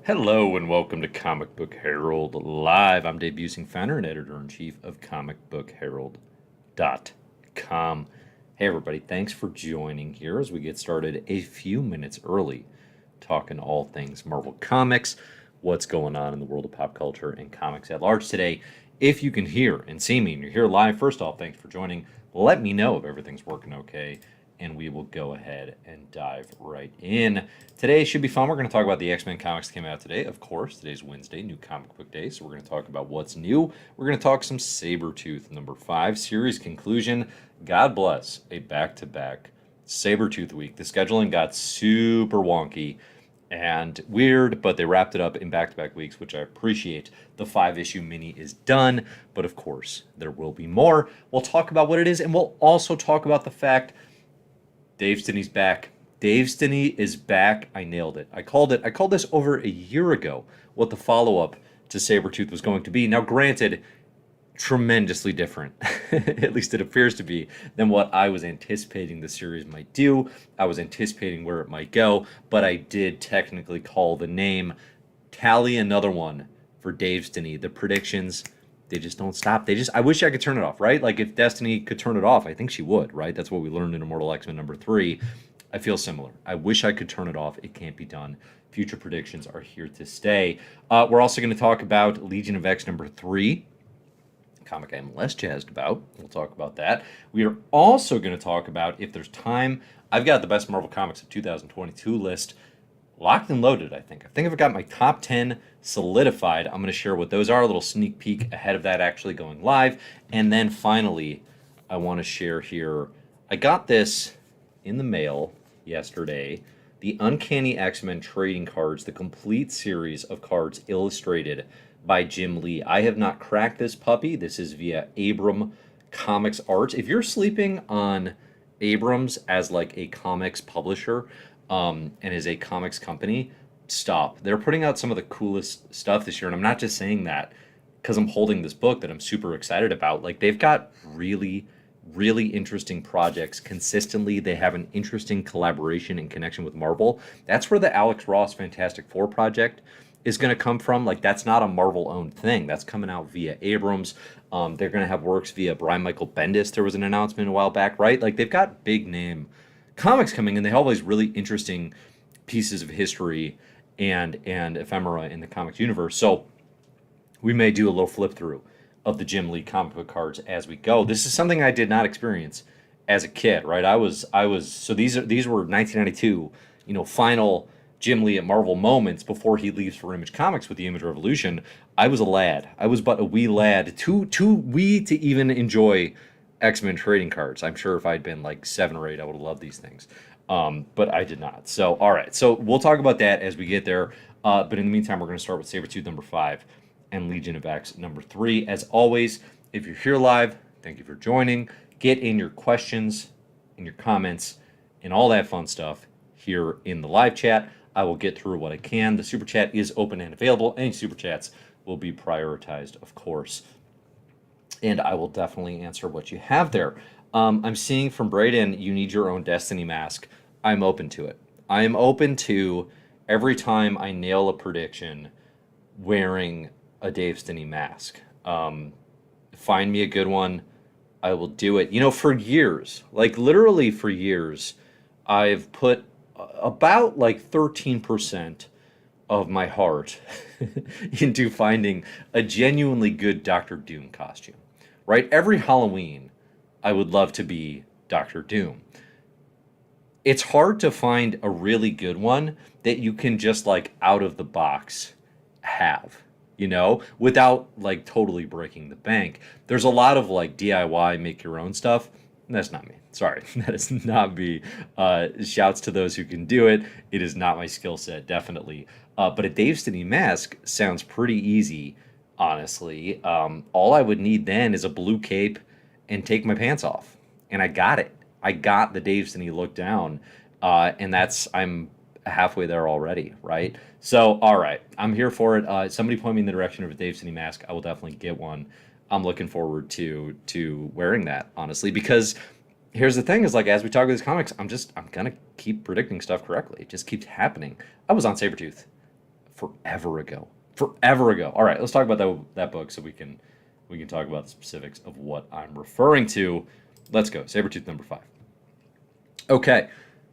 Hello and welcome to Comic Book Herald Live. I'm Dave Busing, founder and editor-in-chief of comicbookherald.com. Hey everybody, thanks for joining here as we get started a few minutes early, talking all things Marvel Comics, what's going on in the world of pop culture and comics at large today. If you can hear and see me and you're here live, first off, thanks for joining. Let me know if everything's working okay, and we will go ahead and dive right in. Today should be fun. We're going to talk about the X-Men comics that came out today. Of course, today's Wednesday, new comic book day, so we're going to talk about what's new. We're going to talk some Sabretooth, number 5, series conclusion. God bless a back-to-back Sabretooth week. The scheduling got super wonky and weird, but they wrapped it up in back-to-back weeks, which I appreciate. The 5-issue mini is done, but of course, there will be more. We'll talk about what it is, and we'll also talk about the fact Dave Stinney's back. Dave Stinney is back. I nailed it. I called this over a year ago, what the follow-up to Sabretooth was going to be. Now, granted, tremendously different, at least it appears to be, than what I was anticipating the series might do. I was anticipating where it might go, but I did technically call the name. Tally another one for Dave Stinney. The predictions, they just don't stop. I wish I could turn it off, right? Like if Destiny could turn it off, I think she would, right? That's what we learned in Immortal X-Men number 3. I feel similar. I wish I could turn it off. It can't be done. Future predictions are here to stay. We're also going to talk about Legion of X number 3, comic I'm less jazzed about. We'll talk about that. We are also going to talk about, if there's time, I've got the best Marvel Comics of 2022 list locked and loaded, I think. I've got my top 10 solidified. I'm going to share what those are, a little sneak peek ahead of that actually going live. And then finally, I want to share here, I got this in the mail yesterday, the Uncanny X-Men trading cards, the complete series of cards illustrated by Jim Lee. I have not cracked this puppy. This is via Abram Comics Art. If you're sleeping on Abrams as like a comics publisher, and is a comics company, stop. They're putting out some of the coolest stuff this year, and I'm not just saying that because I'm holding this book that I'm super excited about. Like, they've got really, really interesting projects consistently. They have an interesting collaboration and connection with Marvel. That's where the Alex Ross Fantastic Four project is going to come from. Like, that's not a Marvel-owned thing. That's coming out via Abrams. They're going to have works via Brian Michael Bendis. There was an announcement a while back, right? Like, they've got big name comics coming, and they have all these really interesting pieces of history and ephemera in the comics universe. So we may do a little flip through of the Jim Lee comic book cards as we go. This is something I did not experience as a kid, right? I was so these were 1992, final Jim Lee at Marvel moments before he leaves for Image Comics with the Image Revolution. I was a lad. I was but a wee lad, too wee to even enjoy X-Men trading cards. I'm sure if I'd been like 7 or 8, I would have loved these things. But I did not. So, all right. So we'll talk about that as we get there. But in the meantime, we're going to start with Sabretooth number 5 and Legion of X number 3. As always, if you're here live, thank you for joining. Get in your questions and your comments and all that fun stuff here in the live chat. I will get through what I can. The super chat is open and available. Any super chats will be prioritized, of course. And I will definitely answer what you have there. I'm seeing from Braden, you need your own Destiny mask. I'm open to it. I am open to every time I nail a prediction wearing a Dave Stinney mask. Find me a good one. I will do it. For years, like literally for years, I've put about like 13% of my heart into finding a genuinely good Doctor Doom costume. Right? Every Halloween, I would love to be Doctor Doom. It's hard to find a really good one that you can just like out of the box have, without like totally breaking the bank. There's a lot of like DIY, make your own stuff. That's not me. Sorry, that is not me. Shouts to those who can do it. It is not my skill set, definitely. But a Dave Stinney mask sounds pretty easy. Honestly, all I would need then is a blue cape and take my pants off. And I got it. I got the Dave Stinney look down. And I'm halfway there already, right? So, all right, I'm here for it. Somebody point me in the direction of a Dave Stinney mask. I will definitely get one. I'm looking forward to wearing that, honestly, because here's the thing is, like, as we talk about these comics, I'm going to keep predicting stuff correctly. It just keeps happening. I was on Sabretooth forever ago. Forever ago. All right, let's talk about that book so we can talk about the specifics of what I'm referring to. Let's go. Sabretooth number 5. Okay.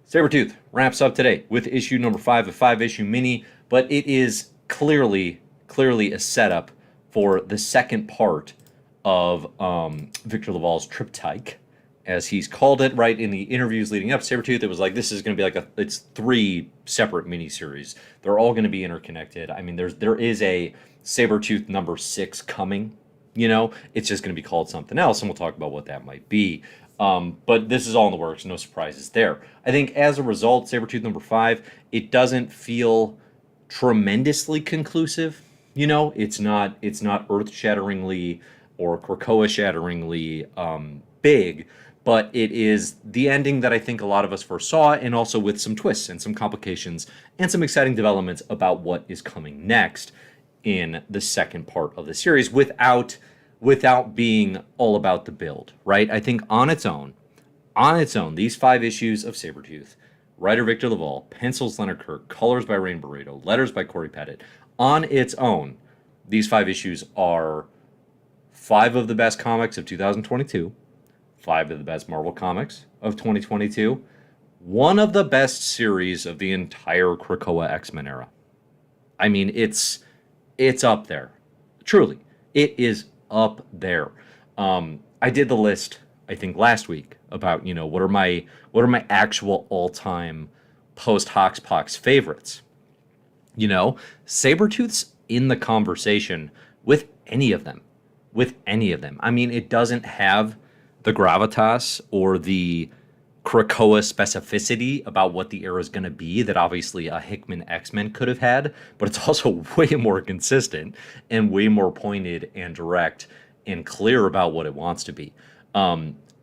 Sabretooth wraps up today with issue number 5, a 5-issue mini, but it is clearly a setup for the second part of Victor LaValle's triptych, as he's called it, right? In the interviews leading up to Sabretooth, it was like, this is going to be like it's 3 separate miniseries. They're all going to be interconnected. I mean, there is a Sabretooth number 6 coming, it's just going to be called something else, and we'll talk about what that might be. But this is all in the works, no surprises there. I think as a result, Sabretooth number 5, it doesn't feel tremendously conclusive. It's not earth-shatteringly or Krakoa-shatteringly big, but it is the ending that I think a lot of us foresaw, and also with some twists and some complications and some exciting developments about what is coming next in the second part of the series without being all about the build, right? I think on its own, these 5 issues of Sabretooth, writer Victor LaValle, pencils Leonard Kirk, colors by Rain Barreto, letters by Corey Pettit, on its own, these 5 issues are 5 of the best comics of 2022, 5 of the best Marvel comics of 2022, one of the best series of the entire Krakoa X-Men era. I mean, it's up there. Truly, it is up there. I did the list, I think, last week about, what are my actual all-time post-Hoxpox favorites. Sabretooth's in the conversation with any of them. I mean, it doesn't have the gravitas or the Krakoa specificity about what the era is going to be that obviously a Hickman X-Men could have had, but it's also way more consistent and way more pointed and direct and clear about what it wants to be.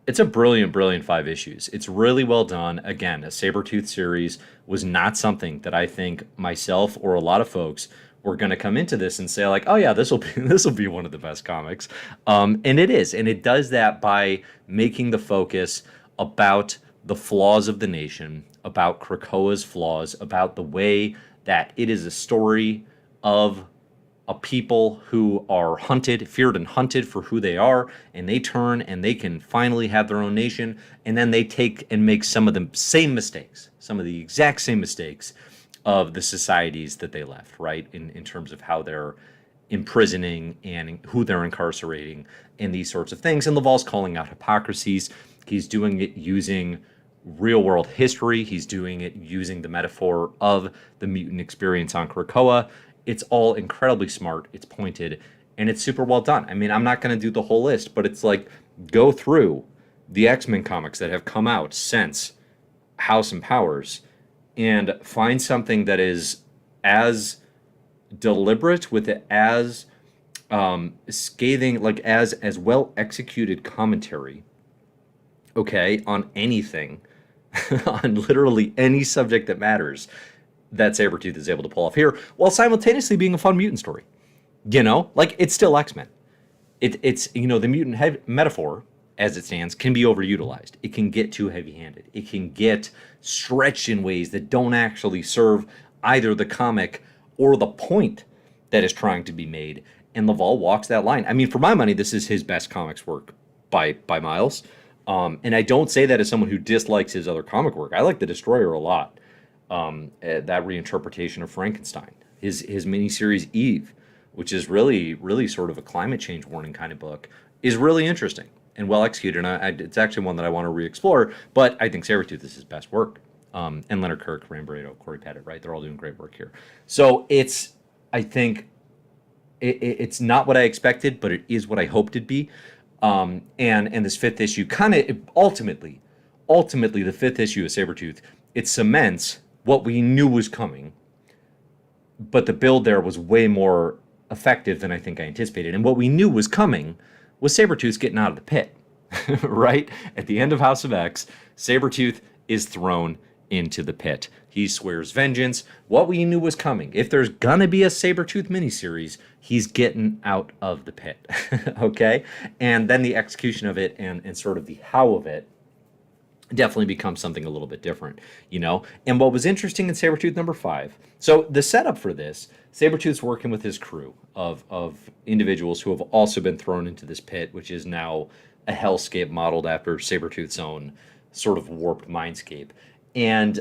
It's a brilliant 5 issues. It's really well done. Again, a Sabretooth series was not something that I think myself or a lot of folks were going to come into this and say like, oh yeah, this will be one of the best comics. And it is. And it does that by making the focus about the flaws of the nation, about Krakoa's flaws, about the way that it is a story of a people who are feared and hunted for who they are, and they turn and they can finally have their own nation, and then they take and make some of the exact same mistakes of the societies that they left, right? In terms of how they're imprisoning and who they're incarcerating and these sorts of things. And LaValle's calling out hypocrisies. He's doing it using real world history. He's doing it using the metaphor of the mutant experience on Krakoa. It's all incredibly smart. It's pointed, and it's super well done. I mean, I'm not going to do the whole list, but it's like, go through the X-Men comics that have come out since House and Powers and find something that is as deliberate with it as scathing, like as well executed commentary, okay, on anything, on literally any subject that matters, that Sabretooth is able to pull off here, while simultaneously being a fun mutant story. Like, it's still X-Men. It's the mutant metaphor, as it stands, can be overutilized. It can get too heavy-handed. It can get stretched in ways that don't actually serve either the comic or the point that is trying to be made. And LaValle walks that line. I mean, for my money, this is his best comics work by miles. And I don't say that as someone who dislikes his other comic work. I like The Destroyer a lot. That reinterpretation of Frankenstein. His miniseries Eve, which is really sort of a climate change warning kind of book, is really interesting and well executed. And it's actually one that I want to re-explore, but I think Sabretooth is his best work. And Leonard Kirk, Rain Barreto, Corey Pettit, right? They're all doing great work here. So I think it's not what I expected, but it is what I hoped it'd be. And this 5th issue kind of ultimately the 5th issue of Sabretooth, it cements what we knew was coming, but the build there was way more effective than I think I anticipated. And what we knew was coming was Sabretooth getting out of the pit, right? At the end of House of X, Sabretooth is thrown into the pit. He swears vengeance. What we knew was coming. If there's gonna be a Sabretooth miniseries, he's getting out of the pit, okay? And then the execution of it and sort of the how of it definitely becomes something a little bit different, you know? And what was interesting in Sabretooth #5, so the setup for this, Sabretooth's working with his crew of individuals who have also been thrown into this pit, which is now a hellscape modeled after Sabretooth's own sort of warped mindscape. And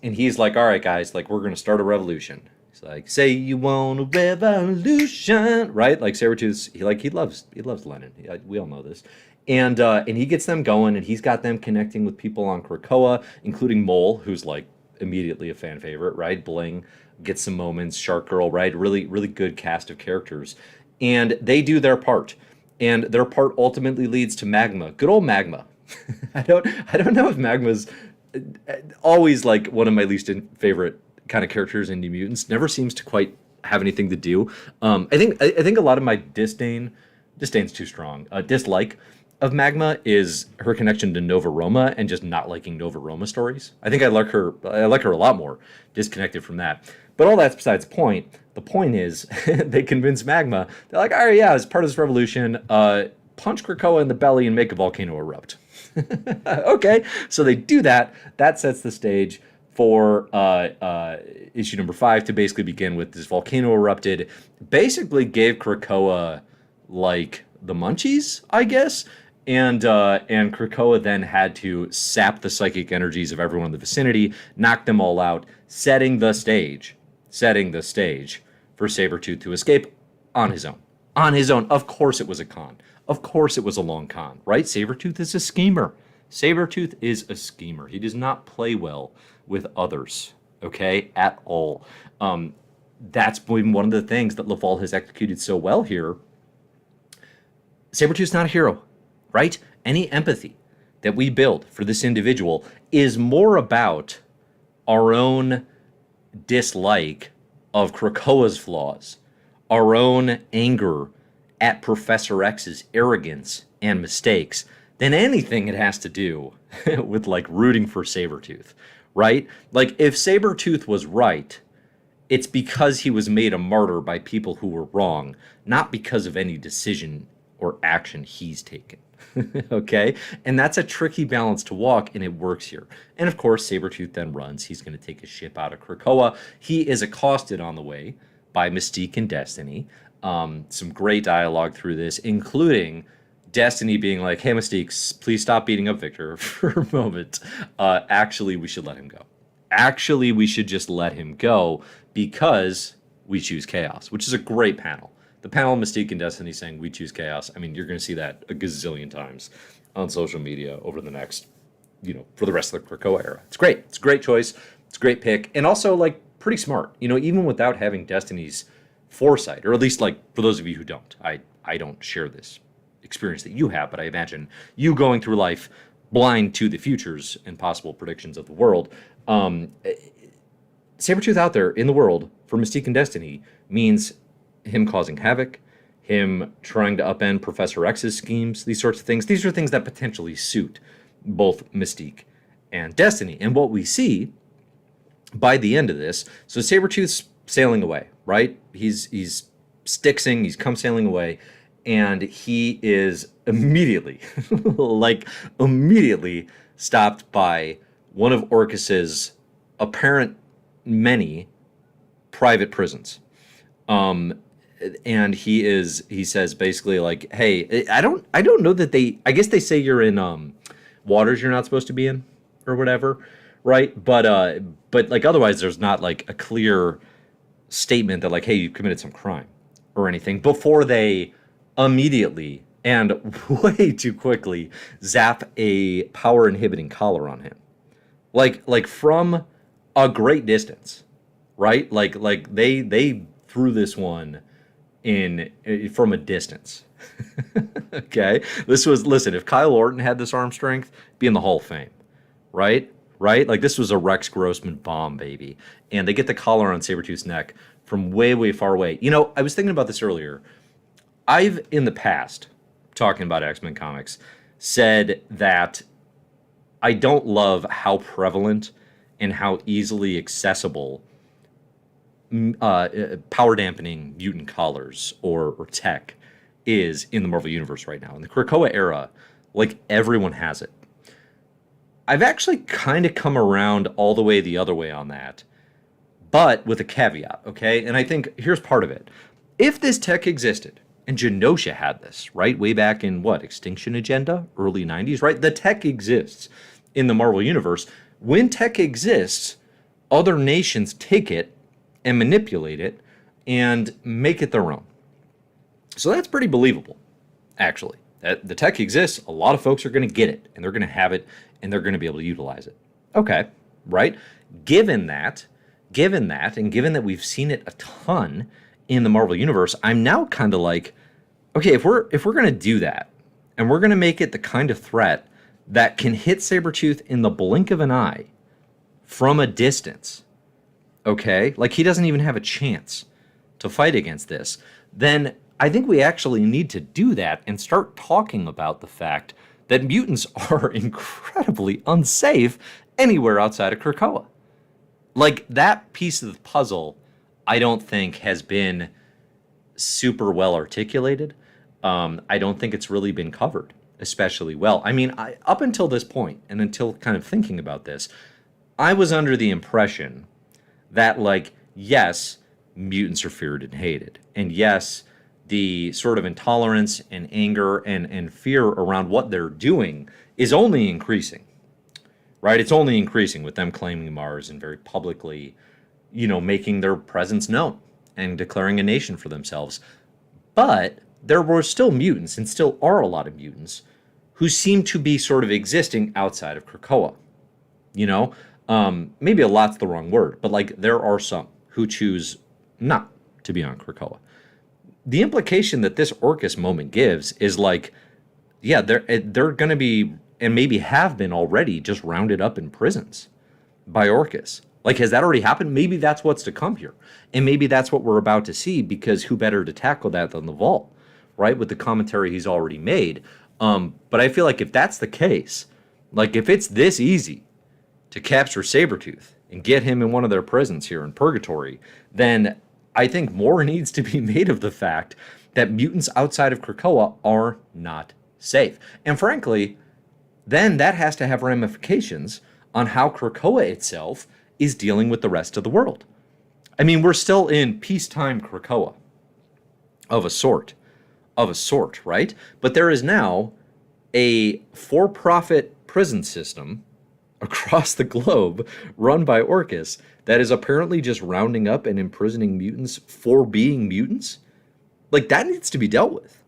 he's like, all right, guys, like, we're going to start a revolution. He's like, say you want a revolution, right? Like Sabretooth's, he loves Lenin. We all know this. And he gets them going, and he's got them connecting with people on Krakoa, including Mole, who's like immediately a fan favorite, right? Bling gets some moments, Shark Girl, right? Really, really good cast of characters. And they do their part. And their part ultimately leads to Magma. Good old Magma. I don't know if Magma's always like one of my least favorite kind of characters in New Mutants. Never seems to quite have anything to do. I think a lot of my disdain's too strong. Dislike of Magma is her connection to Nova Roma and just not liking Nova Roma stories. I think I like her a lot more disconnected from that. But all that's besides the point. The point is they convince Magma. They're like, all right, yeah, as part of this revolution, punch Krakoa in the belly and make a volcano erupt. Okay, so they do that. That sets the stage for issue #5 to basically begin with this volcano erupted. Basically gave Krakoa like the munchies, I guess. And Krakoa then had to sap the psychic energies of everyone in the vicinity, knock them all out, setting the stage for Sabretooth to escape on his own. On his own. Of course it was a con. Of course it was a long con, right? Sabretooth is a schemer. Sabretooth is a schemer. He does not play well with others, okay, at all. That's been one of the things that Laval has executed so well here. Sabretooth's not a hero, right? Any empathy that we build for this individual is more about our own dislike of Krakoa's flaws, our own anger at Professor X's arrogance and mistakes than anything it has to do with like rooting for Sabretooth, right? Like if Sabretooth was right, it's because he was made a martyr by people who were wrong, not because of any decision or action he's taken. Okay? And that's a tricky balance to walk, and it works here. And of course, Sabretooth then runs. He's going to take his ship out of Krakoa. He is accosted on the way by Mystique and Destiny. Some great dialogue through this, including Destiny being like, hey, Mystique, please stop beating up Victor for a moment. Actually, we should let him go. Actually, we should just let him go because we choose chaos, which is a great panel. The panel of Mystique and Destiny saying we choose chaos. I mean, you're going to see that a gazillion times on social media over the next, for the rest of the Krakoa era. It's great. It's a great choice. It's a great pick. And also, like, pretty smart. Even without having Destiny's foresight, or at least, like, for those of you who don't. I don't share this experience that you have, but I imagine you going through life blind to the futures and possible predictions of the world. Sabretooth out there in the world for Mystique and Destiny means him causing havoc, him trying to upend Professor X's schemes, these sorts of things. These are things that potentially suit both Mystique and Destiny. And what we see by the end of this, so Sabretooth's sailing away, right? He's Stixing, he's come sailing away, and he is immediately, immediately stopped by one of Orchis's apparent many private prisons. And he says basically like, hey, I don't know that I guess they say you're in waters you're not supposed to be in or whatever, right? But like otherwise there's not like a clear statement that like, hey, you committed some crime or anything before they immediately and way too quickly zap a power inhibiting collar on him. Like from a great distance, right? Like they threw this one in from a distance. Okay, listen, if Kyle Orton had this arm strength, be in the Hall of Fame, right? Like this was a Rex Grossman bomb, baby. And they get the collar on Sabretooth's neck from way far away. I was thinking about this earlier. I've in the past, talking about X-Men comics, said that I don't love how prevalent and how easily accessible power dampening mutant collars or tech is in the Marvel Universe right now. In the Krakoa era, like everyone has it. I've actually kind of come around all the other way on that, but with a caveat, okay? And I think here's part of it. If this tech existed, and Genosha had this, right? Way back in what? Extinction Agenda? Early 90s, right? The tech exists in the Marvel Universe. When tech exists, other nations take it and manipulate it and make it their own. So that's pretty believable, actually. That the tech exists, a lot of folks are going to get it, and they're going to have it, and they're going to be able to utilize it. Okay, right? Given that, and given that we've seen it a ton in the Marvel Universe, I'm now kind of like, okay, if we're going to do that, and we're going to make it the kind of threat that can hit Sabretooth in the blink of an eye from a distance, okay, like he doesn't even have a chance to fight against this, then I think we actually need to do that and start talking about the fact that mutants are incredibly unsafe anywhere outside of Krakoa. Like, that piece of the puzzle, I don't think has been super well articulated. I don't think it's really been covered especially well. I mean, up until this point, and until kind of thinking about this, I was under the impression that, like, yes, mutants are feared and hated. And yes, the sort of intolerance and anger and fear around what they're doing is only increasing, right? It's only increasing with them claiming Mars and very publicly, making their presence known and declaring a nation for themselves. But there were still mutants, and still are a lot of mutants, who seem to be sort of existing outside of Krakoa. Maybe a lot's the wrong word, but like there are some who choose not to be on Krakoa. The implication that this Orchis moment gives is like, yeah, they're going to be, and maybe have been already, just rounded up in prisons by Orchis. Like, has that already happened? Maybe that's what's to come here. And maybe that's what we're about to see, because who better to tackle that than the Vault, right? With the commentary he's already made. But I feel like if that's the case, like if it's this easy to capture Sabretooth and get him in one of their prisons here in Purgatory, then I think more needs to be made of the fact that mutants outside of Krakoa are not safe. And frankly, then that has to have ramifications on how Krakoa itself is dealing with the rest of the world. I mean, we're still in peacetime Krakoa, of a sort, right? But there is now a for-profit prison system across the globe run by Orchis that is apparently just rounding up and imprisoning mutants for being mutants. Like, that needs to be dealt with.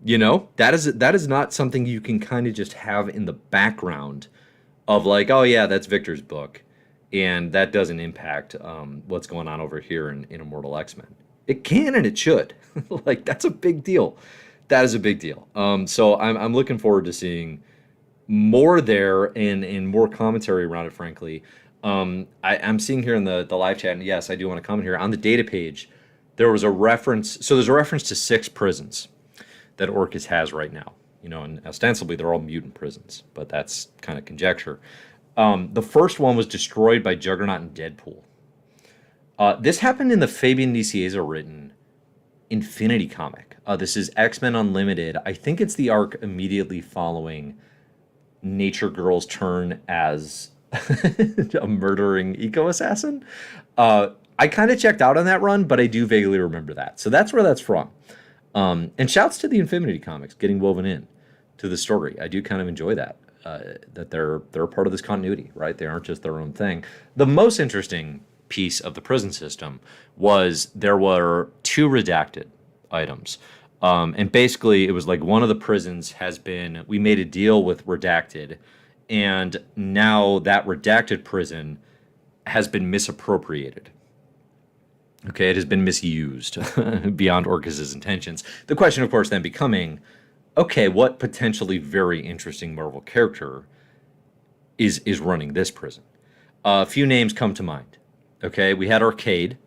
That is not something you can kind of just have in the background of like, oh yeah, that's Victor's book, and that doesn't impact what's going on over here in Immortal X-Men. It can and it should. Like, that's a big deal. That is a big deal. So I'm looking forward to seeing more there and more commentary around it, frankly. I'm seeing here in the live chat, and yes, I do want to comment here. On the data page, there was a reference. So there's a reference to 6 prisons that Orchis has right now. And ostensibly they're all mutant prisons, but that's kind of conjecture. The first one was destroyed by Juggernaut and Deadpool. This happened in the Fabian Nicieza written Infinity comic. This is X-Men Unlimited. I think it's the arc immediately following Nature Girl's turn as a murdering eco-assassin. I kind of checked out on that run, but I do vaguely remember that. So that's where that's from. And shouts to the Infinity comics getting woven in to the story. I do kind of enjoy that. That they're a part of this continuity, right? They aren't just their own thing. The most interesting piece of the prison system was there were 2 redacted items. And basically it was like one of the prisons we made a deal with redacted, and now that redacted prison has been misappropriated. Okay, it has been misused beyond Orchis' intentions. The question, of course, then becoming, okay, what potentially very interesting Marvel character is running this prison? A few names come to mind. Okay, we had Arcade,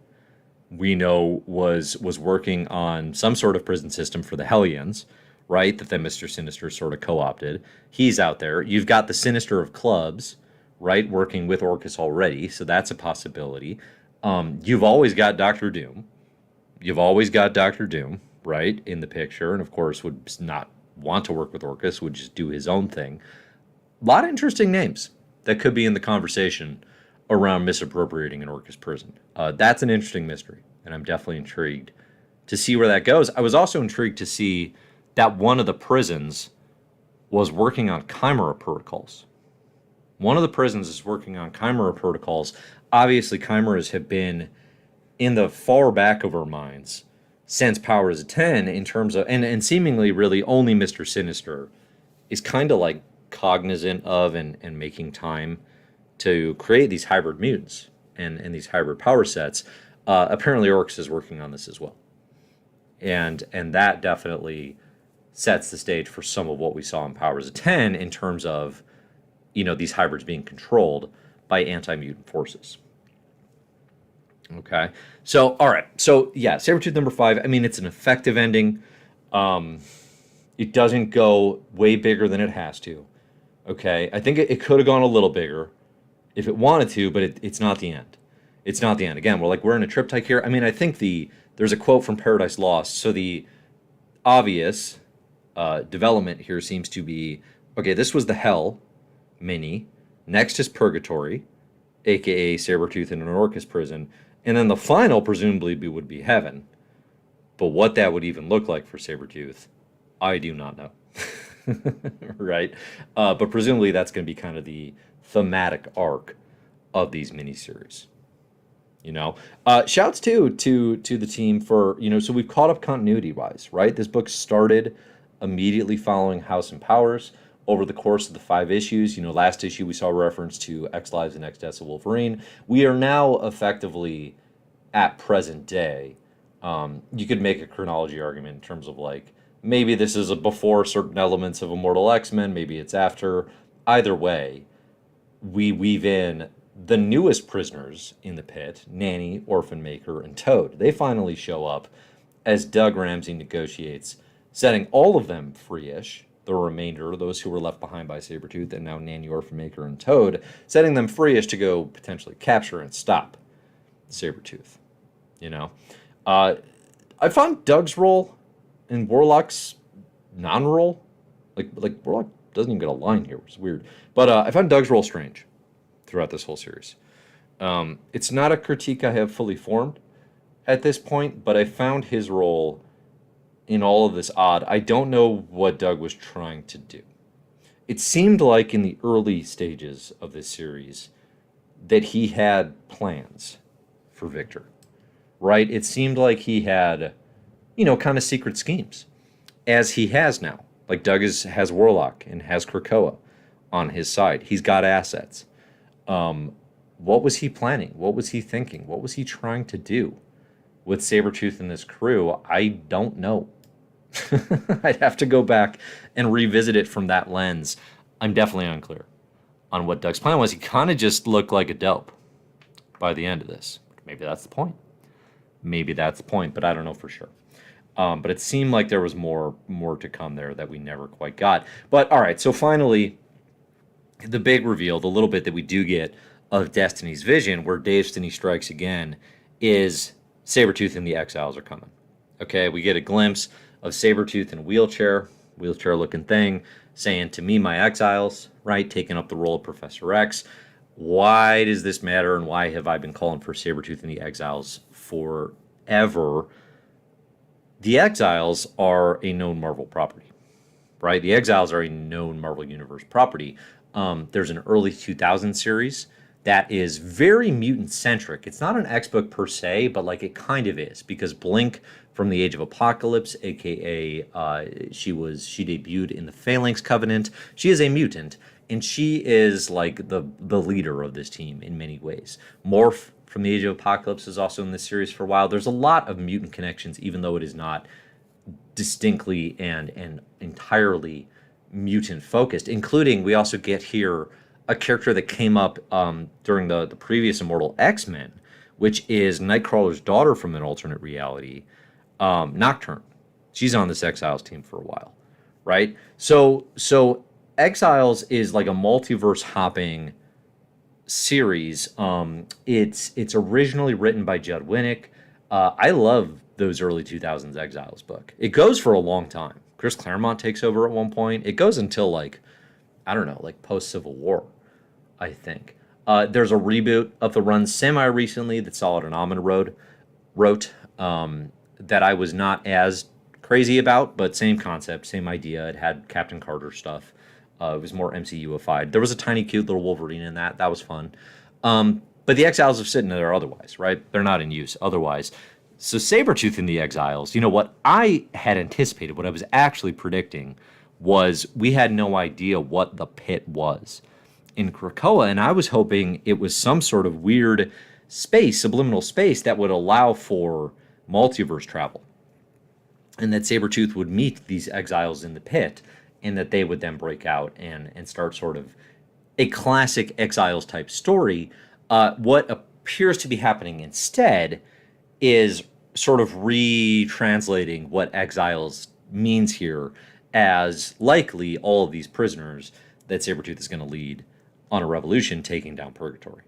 we know was working on some sort of prison system for the Hellions, right? That then Mr. Sinister sort of co-opted. He's out there. You've got the Sinister of Clubs, right, working with Orchis already, so that's a possibility. You've always got Doctor Doom. Right, in the picture, and of course would not want to work with Orchis, would just do his own thing. A lot of interesting names that could be in the conversation around misappropriating an Orchis prison. That's an interesting mystery, and I'm definitely intrigued to see where that goes. I was also intrigued to see that one of the prisons was working on chimera protocols. One of the prisons is working on chimera protocols. Obviously, chimeras have been in the far back of our minds since Powers of 10 in terms of, and seemingly really only Mr. Sinister is kind of like cognizant of and making time to create these hybrid mutants and these hybrid power sets. Apparently, Orchis is working on this as well. And that definitely sets the stage for some of what we saw in Powers of 10 in terms of, these hybrids being controlled by anti-mutant forces. Okay. So, all right. So, yeah, Sabretooth number 5. I mean, it's an effective ending. It doesn't go way bigger than it has to. Okay. I think it could have gone a little bigger if it wanted to, but it's not the end. It's not the end. Again, we're in a triptych here. I mean, I think there's a quote from Paradise Lost. So the obvious development here seems to be, okay, this was the Hell mini. Next is Purgatory, a.k.a. Sabretooth in an Orchis prison. And then the final, presumably, would be Heaven. But what that would even look like for Sabretooth, I do not know. Right? But presumably that's going to be kind of the thematic arc of these miniseries. Shouts to the team for, so we've caught up continuity-wise, right? This book started immediately following House and Powers. Over the course of the 5 issues, last issue we saw reference to X Lives and X Deaths of Wolverine. We are now effectively at present day. You could make a chronology argument in terms of like, maybe this is before certain elements of Immortal X-Men, maybe it's after. Either way, we weave in the newest prisoners in the pit, Nanny, Orphan Maker, and Toad. They finally show up as Doug Ramsey negotiates, setting all of them free-ish. The remainder, those who were left behind by Sabretooth, and now Nanny, Orphan Maker, and Toad, setting them free-ish to go potentially capture and stop Sabretooth. I found Doug's role in Warlock's non-role, like Warlock doesn't even get a line here, which is weird. But I found Doug's role strange throughout this whole series. It's not a critique I have fully formed at this point, but I found his role in all of this odd. I don't know what Doug was trying to do. It seemed like in the early stages of this series that he had plans for Victor, right? It seemed like he had, kind of secret schemes, as he has now. Like Doug has Warlock and has Krakoa on his side. He's got assets. What was he planning? What was he thinking? What was he trying to do with Sabretooth and this crew? I don't know. I'd have to go back and revisit it from that lens. I'm definitely unclear on what Doug's plan was. He kind of just looked like a dope by the end of this. Maybe that's the point. But I don't know for sure. But it seemed like there was more to come there that we never quite got. But all right, so finally, the big reveal, the little bit that we do get of Destiny's vision, where Destiny strikes again, is Sabretooth and the Exiles are coming. Okay, we get a glimpse of Sabretooth in a wheelchair-looking thing, saying, "To me, my exiles," right, taking up the role of Professor X. Why does this matter, and why have I been calling for Sabretooth and the Exiles forever? The Exiles are a known Marvel property, right? The Exiles are a known Marvel Universe property. There's an early 2000 series that is very mutant-centric. It's not an X-book per se, but like it kind of is, because Blink from the Age of Apocalypse, aka she debuted in the Phalanx Covenant. She is a mutant, and she is like the leader of this team in many ways. Morph from the Age of Apocalypse is also in this series for a while. There's a lot of mutant connections, even though it is not distinctly and entirely mutant focused, including we also get here a character that came up during the previous Immortal X-Men, which is Nightcrawler's daughter from an alternate reality, Nocturne. She's on this Exiles team for a while, right? So Exiles is like a multiverse hopping series. It's originally written by Judd Winnick. I love those early 2000s Exiles book. It goes for a long time. Chris Claremont takes over at one point. It goes until like, I don't know, like post Civil War, I think. There's a reboot of the run semi recently that Solid and Amon wrote that I was not as crazy about, but same concept, same idea. It had Captain Carter stuff. It was more MCU-ified. There was a tiny, cute little Wolverine in that. That was fun. But the Exiles are sitting there otherwise, right? They're not in use otherwise. So Sabretooth in the Exiles, what I had anticipated, what I was actually predicting, was we had no idea what the pit was in Krakoa, and I was hoping it was some sort of weird space, subliminal space, that would allow for multiverse travel. And that Sabretooth would meet these exiles in the pit, and that they would then break out and start sort of a classic Exiles type story. What appears to be happening instead is sort of retranslating what Exiles means here as likely all of these prisoners that Sabretooth is going to lead on a revolution taking down Purgatory.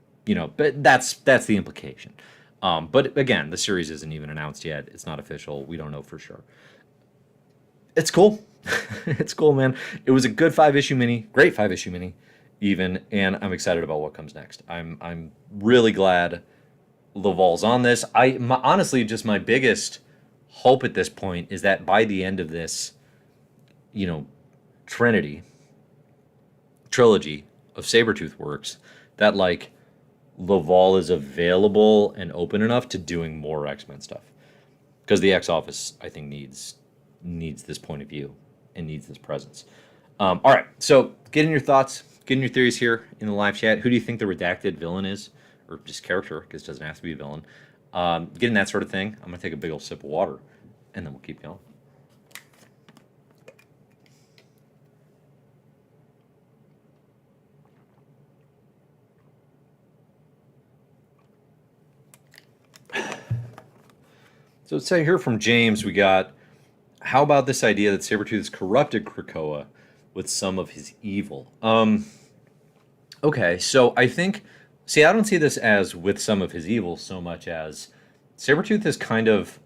But that's the implication. But again, the series isn't even announced yet. It's not official. We don't know for sure. It's cool. It's cool, man. It was a good 5-issue mini, great 5-issue mini, even, and I'm excited about what comes next. I'm really glad Laval's on this. Honestly, just my biggest hope at this point is that by the end of this, trilogy of Sabretooth works, that like Laval is available and open enough to doing more X-Men stuff, because the X Office, I think, needs this point of view and needs this presence. All right, so get in your thoughts, get in your theories here in the live chat. Who do you think the redacted villain is, or just character, because it doesn't have to be a villain? Getting that sort of thing. I'm gonna take a big old sip of water, and then we'll keep going. So let's say here from James, we got, how about this idea that Sabretooth has corrupted Krakoa with some of his evil? Okay, so I don't see this as with some of his evil so much as Sabretooth is kind of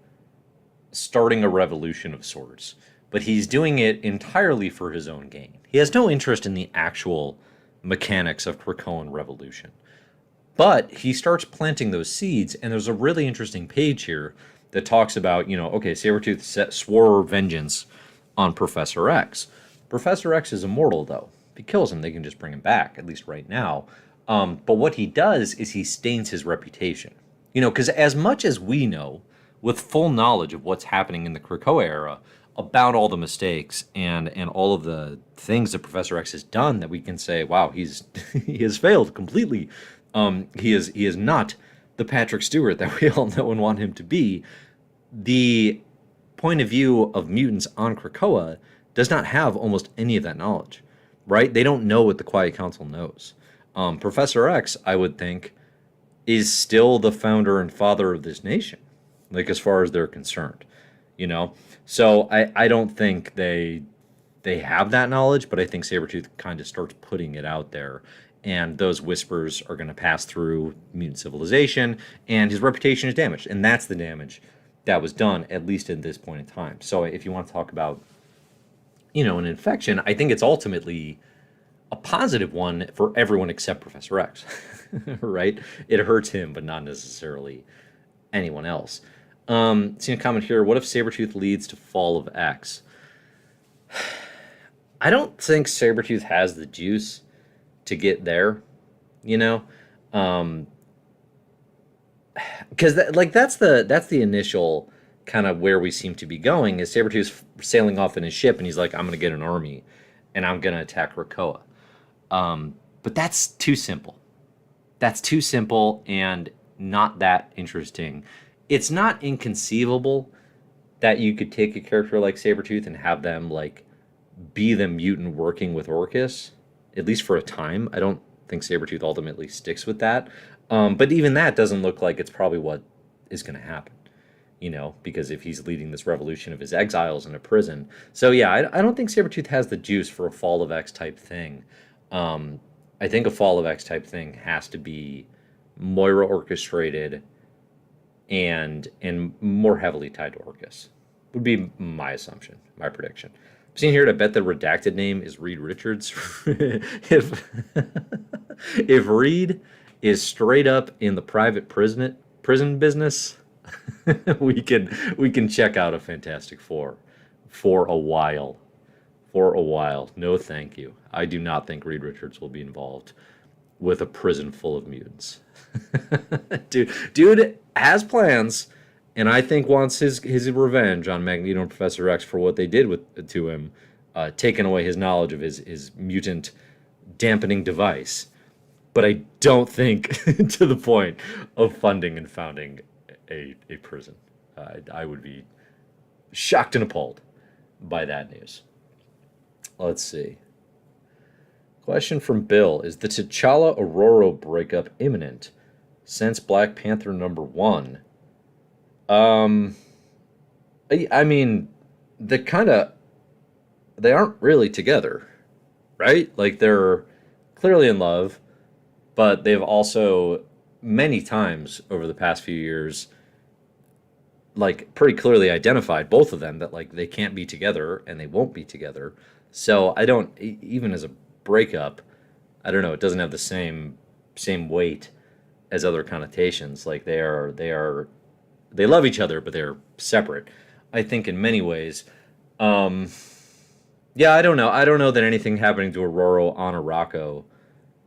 starting a revolution of sorts, but he's doing it entirely for his own gain. He has no interest in the actual mechanics of Krakoan revolution. But he starts planting those seeds, and there's a really interesting page here that talks about, Sabretooth swore vengeance on Professor X. Professor X is immortal, though. If he kills him, they can just bring him back, at least right now. But what he does is he stains his reputation. Because as much as we know, with full knowledge of what's happening in the Krakoa era, about all the mistakes and all of the things that Professor X has done, that we can say, wow, he has failed completely. He is not the Patrick Stewart that we all know and want him to be. The point of view of mutants on Krakoa does not have almost any of that knowledge, right? They don't know what the Quiet Council knows. Professor X, I would think, is still the founder and father of this nation, like as far as they're concerned, So I don't think they have that knowledge, but I think Sabretooth kind of starts putting it out there. And those whispers are going to pass through mutant civilization, and his reputation is damaged. And that's the damage that was done, at least at this point in time. So if you want to talk about, an infection, I think it's ultimately a positive one for everyone except Professor X, right? It hurts him, but not necessarily anyone else. Seeing a comment here, what if Sabretooth leads to fall of X? I don't think Sabretooth has the juice to get there, because that's the initial kind of where we seem to be going, is Sabretooth's sailing off in his ship, and he's like, I'm going to get an army, and I'm going to attack Krakoa. But that's too simple. That's too simple and not that interesting. It's not inconceivable that you could take a character like Sabretooth and have them like be the mutant working with Orchis, at least for a time. I don't think Sabretooth ultimately sticks with that. But even that doesn't look like it's probably what is going to happen, because if he's leading this revolution of his exiles in a prison. So yeah, I don't think Sabretooth has the juice for a Fall of X type thing. I think a Fall of X type thing has to be Moira orchestrated and more heavily tied to Orchis, would be my assumption, my prediction. Seen here, I bet the redacted name is Reed Richards. If Reed is straight up in the private prison business, we can check out a Fantastic Four for a while. For a while. No, thank you. I do not think Reed Richards will be involved with a prison full of mutants. Dude has plans, and I think wants his revenge on Magneto and Professor X for what they did to him, taking away his knowledge of his mutant dampening device. But I don't think to the point of funding and founding a prison. I would be shocked and appalled by that news. Let's see. Question from Bill. Is the T'Challa-Aurora breakup imminent since Black Panther #1? I mean, they aren't really together, right? Like, they're clearly in love, but they've also many times over the past few years, like, pretty clearly identified, both of them, that, like, they can't be together and they won't be together. So I don't, even as a breakup, I don't know, it doesn't have the same weight as other connotations. Like, they love each other, but they're separate, I think, in many ways. Yeah, I don't know. I don't know that anything happening to Aurora on Arakko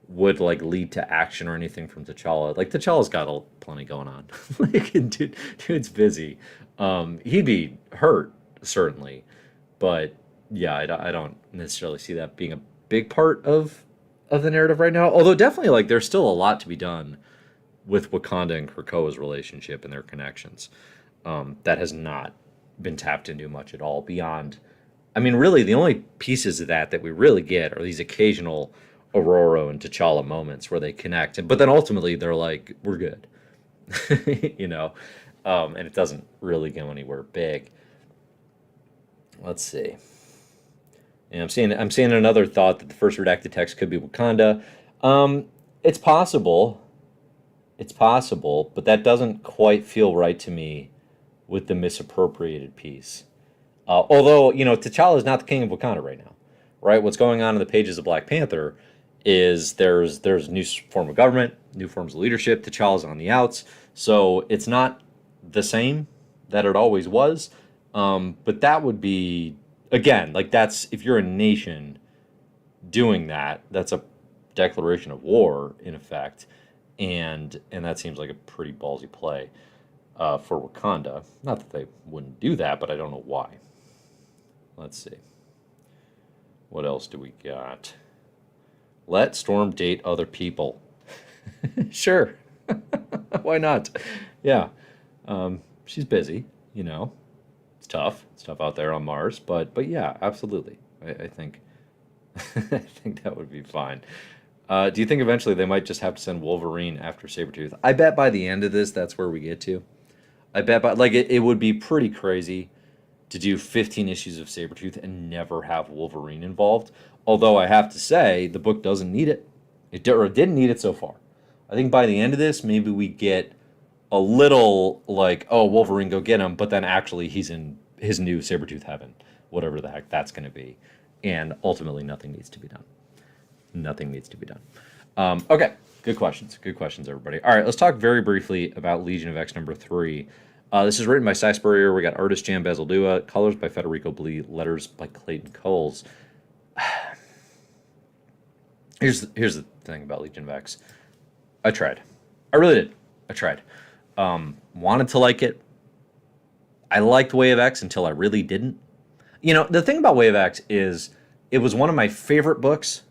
would, like, lead to action or anything from T'Challa. Like, T'Challa's got plenty going on. Like, dude's busy. He'd be hurt, certainly, but yeah, I don't necessarily see that being a big part of the narrative right now. Although definitely, like, there's still a lot to be done with Wakanda and Krakoa's relationship and their connections. That has not been tapped into much at all beyond. I mean, really, the only pieces of that we really get are these occasional Aurora and T'Challa moments where they connect, but then ultimately they're like, we're good, you know, and it doesn't really go anywhere big. Let's see. And I'm seeing another thought that the first redacted text could be Wakanda. It's possible, but that doesn't quite feel right to me with the misappropriated piece. Although, you know, T'Challa is not the king of Wakanda right now, right? What's going on in the pages of Black Panther is there's a new form of government, new forms of leadership. T'Challa's on the outs, so it's not the same that it always was. But that would be, again, like, that's, if you're a nation doing that, that's a declaration of war in effect, and that seems like a pretty ballsy play for Wakanda. Not that they wouldn't do that, but I don't know why. Let's see. What else do we got? Let Storm date other people. Sure. Why not? Yeah. She's busy, you know. It's tough. It's tough out there on Mars, but yeah, absolutely. I think I think that would be fine. Do you think eventually they might just have to send Wolverine after Sabretooth? I bet by the end of this, that's where we get to. I bet it would be pretty crazy to do 15 issues of Sabretooth and never have Wolverine involved. Although I have to say, the book doesn't need it. It didn't need it so far. I think by the end of this, maybe we get a little like, oh, Wolverine, go get him, but then actually he's in his new Sabretooth heaven, whatever the heck that's going to be. And ultimately, nothing needs to be done. Nothing needs to be done. Okay, good questions. Good questions, everybody. All right, let's talk very briefly about Legion of X #3. This is written by Cy Spurrier. We got artist Jan Bazaldua, colors by Federico Blee, letters by Clayton Coles. Here's the thing about Legion of X. I tried. I really did. I tried. Wanted to like it. I liked Way of X until I really didn't. You know, the thing about Way of X is it was one of my favorite books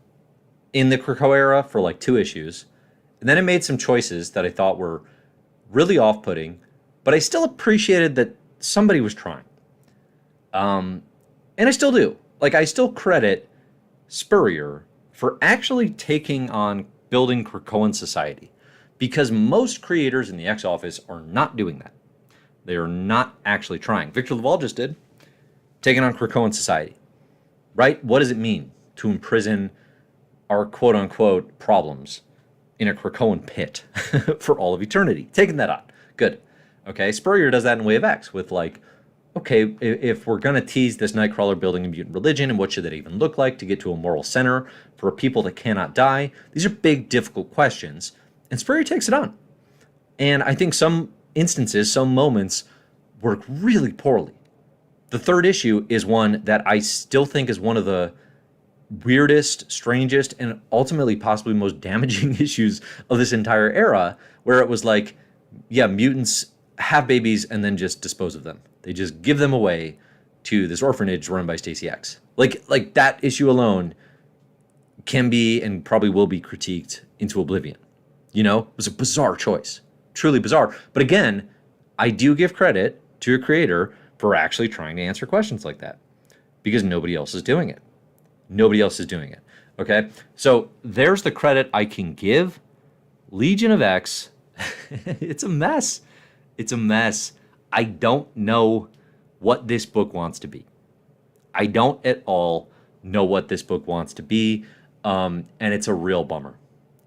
in the Krakoa era for like 2 issues. And then it made some choices that I thought were really off-putting, but I still appreciated that somebody was trying. And I still do. Like, I still credit Spurrier for actually taking on building Krakoan society, because most creators in the X office are not doing that. They are not actually trying. Victor Laval just did, taking on Krakoan society, right? What does it mean to imprison our quote-unquote problems in a Krakoan pit for all of eternity? Taking that on. Good. Okay, Spurrier does that in Way of X with, like, okay, if we're going to tease this Nightcrawler building a mutant religion, and what should that even look like to get to a moral center for a people that cannot die? These are big, difficult questions, and Spurrier takes it on. And I think some instances, some moments, work really poorly. The third issue is one that I still think is one of the weirdest, strangest, and ultimately possibly most damaging issues of this entire era, where it was like, yeah, mutants have babies and then just dispose of them. They just give them away to this orphanage run by Stacey X. Like that issue alone can be and probably will be critiqued into oblivion. You know, it was a bizarre choice, truly bizarre. But again, I do give credit to your creator for actually trying to answer questions like that, because nobody else is doing it. Nobody else is doing it. Okay, so there's the credit I can give. Legion of X, it's a mess. It's a mess. I don't know what this book wants to be. I don't at all know what this book wants to be, and it's a real bummer.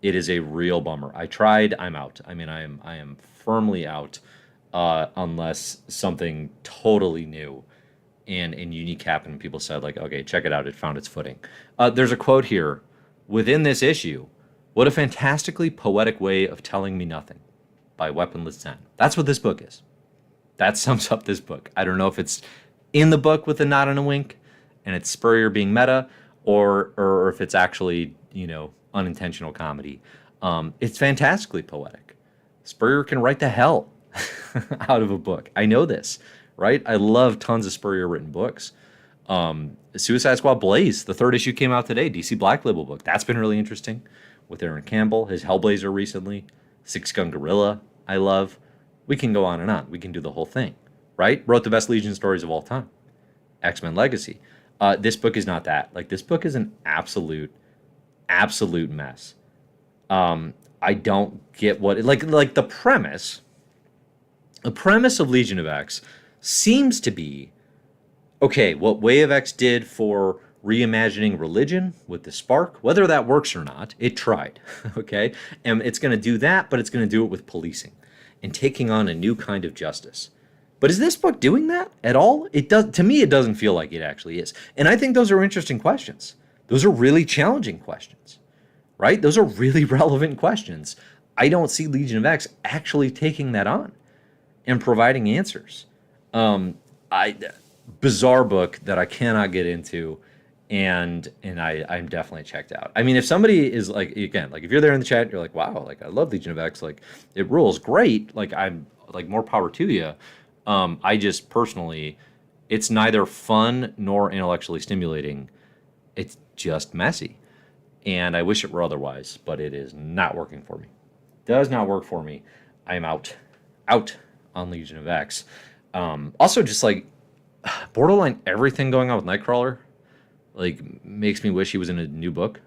It is a real bummer. I tried. I'm out. I mean, I am firmly out, unless something totally new and unique happened. People said, like, okay, check it out. It found its footing. There's a quote here within this issue. What a fantastically poetic way of telling me nothing, by Weaponless Zen. That's what this book is. That sums up this book. I don't know if it's in the book with a nod and a wink, and it's Spurrier being meta, or if it's actually, you know, unintentional comedy. It's fantastically poetic. Spurrier can write the hell out of a book. I know this, right? I love tons of Spurrier written books. Suicide Squad Blaze, the third issue came out today. DC Black Label book. That's been really interesting. With Aaron Campbell, his Hellblazer recently. Six Gun Gorilla, I love. We can go on and on. We can do the whole thing, right? Wrote the best Legion stories of all time. X-Men Legacy. This book is not that. Like, this book is an absolute mess. I don't get what, like the premise of Legion of X seems to be, okay, what Way of X did for reimagining religion with the spark, whether that works or not, it tried, okay? And it's going to do that, but it's going to do it with policing and taking on a new kind of justice. But is this book doing that at all? It does. To me, it doesn't feel like it actually is. And I think those are interesting questions. Those are really challenging questions, right? Those are really relevant questions. I don't see Legion of X actually taking that on and providing answers. Bizarre book that I cannot get into, and I'm definitely checked out. I mean, if somebody is like, again, like if you're there in the chat, you're like, wow, like I love Legion of X, like it rules, great. Like I'm like, more power to you. I just personally, it's neither fun nor intellectually stimulating. It's just messy, and I wish it were otherwise, but it is not working for me. Does not work for me. I am out on Legion of X. Also, just like borderline everything going on with Nightcrawler, like makes me wish he was in a new book.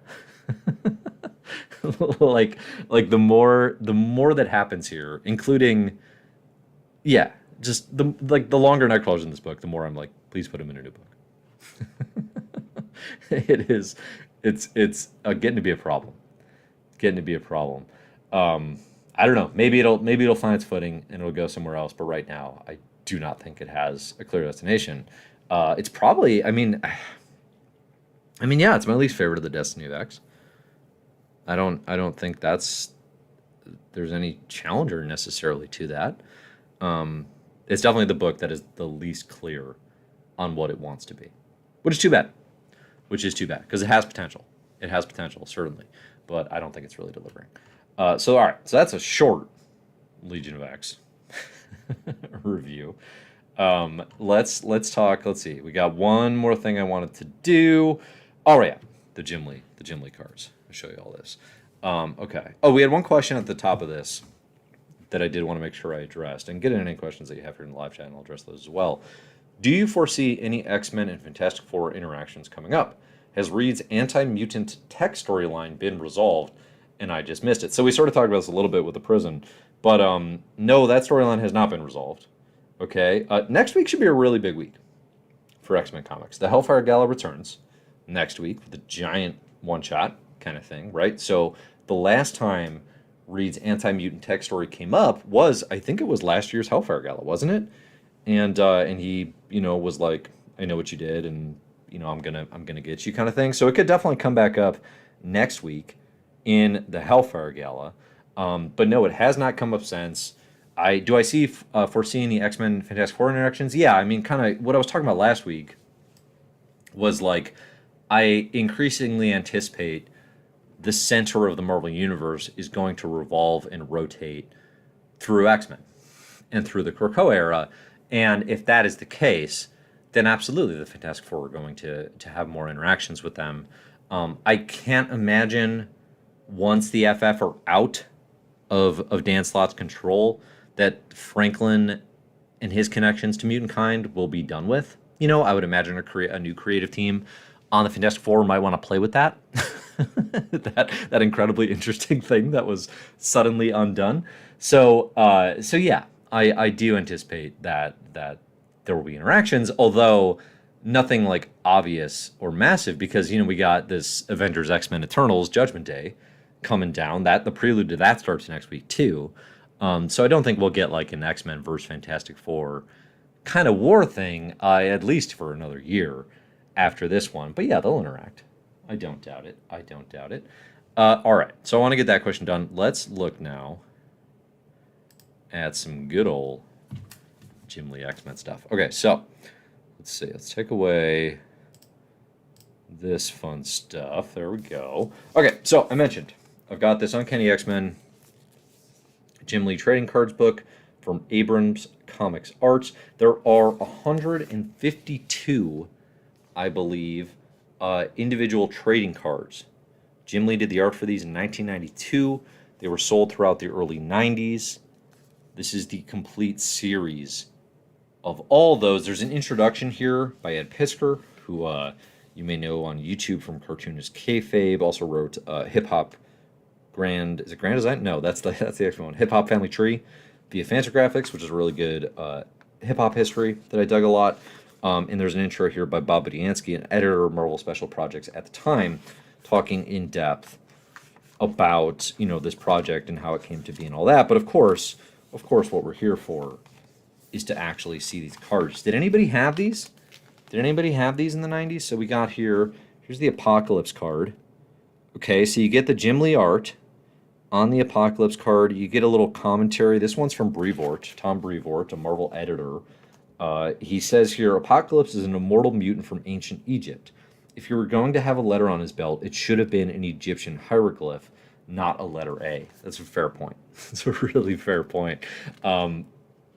like the more that happens here, including, yeah, just the longer Nightcrawler's in this book, the more I'm like, please put him in a new book. It's getting to be a problem. I don't know. Maybe it'll find its footing and it'll go somewhere else. But right now, I do not think it has a clear destination. It's probably, I mean, yeah, it's my least favorite of the Destiny of X. I don't think there's any challenger necessarily to that. It's definitely the book that is the least clear on what it wants to be, which is too bad. Because it has potential. It has potential, certainly, but I don't think it's really delivering. So all right, so that's a short Legion of X review. Let's talk. Let's see. We got one more thing I wanted to do. Oh yeah, the Jim Lee cards. I'll show you all this. Okay. Oh, we had one question at the top of this that I did want to make sure I addressed, and get in any questions that you have here in the live chat, and I'll address those as well. Do you foresee any X-Men and Fantastic Four interactions coming up? Has Reed's anti-mutant tech storyline been resolved, and I just missed it? So we sort of talked about this a little bit with the prison, but no, that storyline has not been resolved. Okay, next week should be a really big week for X-Men comics. The Hellfire Gala returns next week with a giant one-shot kind of thing, right? So the last time Reed's anti-mutant tech story came up was, I think it was last year's Hellfire Gala, wasn't it? And he was like, I know what you did, and I'm gonna get you kind of thing. So it could definitely come back up next week in the Hellfire Gala. But no, it has not come up since. I see foreseeing the X-Men Fantastic Four interactions? Yeah, I mean, kind of what I was talking about last week was like I increasingly anticipate the center of the Marvel Universe is going to revolve and rotate through X-Men and through the Krakoa era. And if that is the case, then absolutely the Fantastic Four are going to have more interactions with them. I can't imagine once the FF are out of Dan Slott's control that Franklin and his connections to mutant kind will be done with. I would imagine a new creative team on the Fantastic Four might want to play with that. that incredibly interesting thing that was suddenly undone. So yeah, I do anticipate that there will be interactions, although nothing like obvious or massive, because we got this Avengers X-Men Eternals Judgment Day coming down. That the prelude to that starts next week too. So I don't think we'll get like an X-Men versus Fantastic Four kind of war thing, at least for another year after this one. But yeah, they'll interact. I don't doubt it. All right, so I want to get that question done. Let's look now at some good old Jim Lee X-Men stuff. Okay, so let's see. Let's take away this fun stuff. There we go. Okay, so I mentioned I've got this Uncanny X-Men Jim Lee trading cards book from Abrams Comics Arts. There are 152, I believe, individual trading cards. Jim Lee did the art for these in 1992. They were sold throughout the early 90s. This is the complete series of all those. There's an introduction here by Ed Piskor, who you may know on YouTube from Cartoonist Kayfabe. Also wrote Hip Hop Grand. Is it Grand Design? No, that's the actual one. Hip Hop Family Tree via Fantagraphics, which is a really good hip hop history that I dug a lot. And there's an intro here by Bob Budiansky, an editor of Marvel Special Projects at the time, talking in depth about this project and how it came to be and all that. But of course, what we're here for is to actually see these cards. Did anybody have these? Did anybody have these in the 90s? So we got here's the Apocalypse card. Okay, so you get the Jim Lee art on the Apocalypse card. You get a little commentary. This one's from Brevoort, Tom Brevoort, a Marvel editor. He says here, Apocalypse is an immortal mutant from ancient Egypt. If you were going to have a letter on his belt, it should have been an Egyptian hieroglyph, not a letter A. That's a fair point. That's a really fair point.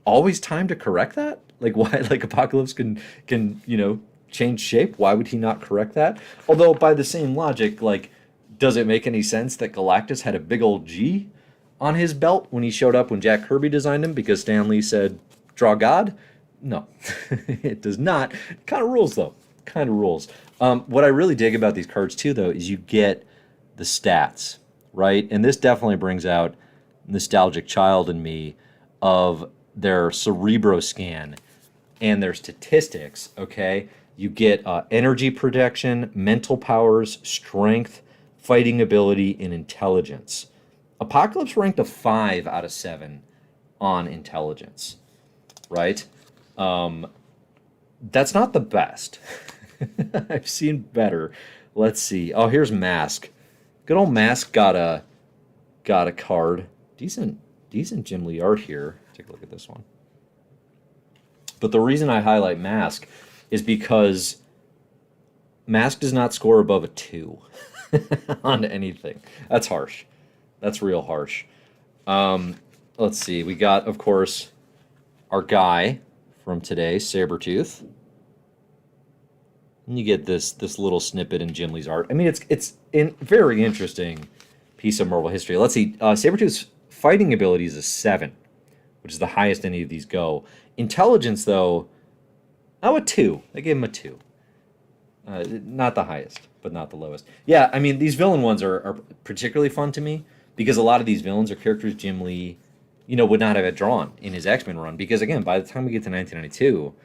Always time to correct that? Like why? Like Apocalypse can change shape? Why would he not correct that? Although by the same logic, like, does it make any sense that Galactus had a big old G on his belt when he showed up when Jack Kirby designed him because Stan Lee said, "Draw God"? No, it does not. Kind of rules though. Kind of rules. What I really dig about these cards too, though, is you get the stats, right? And this definitely brings out nostalgic child in me of their Cerebro scan and their statistics. Okay, you get energy protection, mental powers, strength, fighting ability, and intelligence. Apocalypse ranked a 5 out of 7 on intelligence, right? That's not the best. I've seen better. Let's see. Oh, here's Mask. Good old Mask got a card. Decent Jim Lee art here. Take a look at this one. But the reason I highlight Mask is because Mask does not score above a 2 on anything. That's harsh. That's real harsh. Let's see. We got, of course, our guy from today, Sabretooth. And you get this little snippet in Jim Lee's art. I mean, it's a very interesting piece of Marvel history. Let's see. Sabretooth's fighting ability is a 7, which is the highest any of these go. Intelligence, though, a 2. I gave him a 2. Not the highest, but not the lowest. Yeah, I mean, these villain ones are particularly fun to me because a lot of these villains are characters Jim Lee, would not have had drawn in his X-Men run. Because, again, by the time we get to 1992...